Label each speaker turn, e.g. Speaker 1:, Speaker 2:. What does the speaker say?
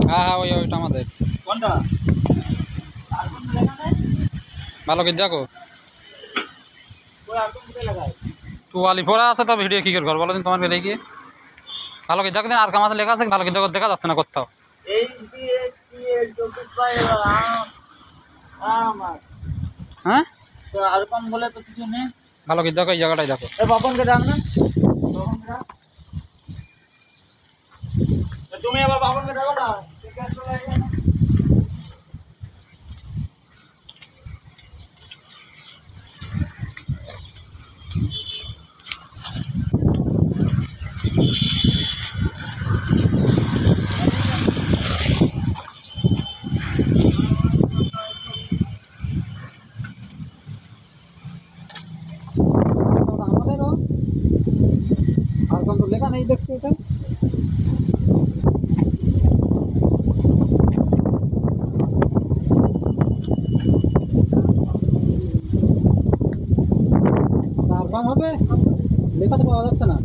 Speaker 1: হ্যাঁ হ্যাঁ ওইটা আমাদের ভালো করে দেখো টুয়ালি পড়া আছে তো ভিডিও কী করে বলো দিন তোমার বেলে গিয়ে ভালো করে দেখো দিন আর কামাতে লেখা আছে ভালো করে দেখা যাচ্ছে না কোথাও হ্যাঁ
Speaker 2: আর কম বলে তো কিছু নেই
Speaker 1: ভালো করে দেখো এই জায়গাটাই দেখো
Speaker 2: বাপনকে ডাক না তুমি আবার বাপনকে ডাকো না
Speaker 1: আমাদেরও আর কম তো লেখা নেই দেখতে এটা আর কম হবে লেখা তো পাওয়া যাচ্ছে না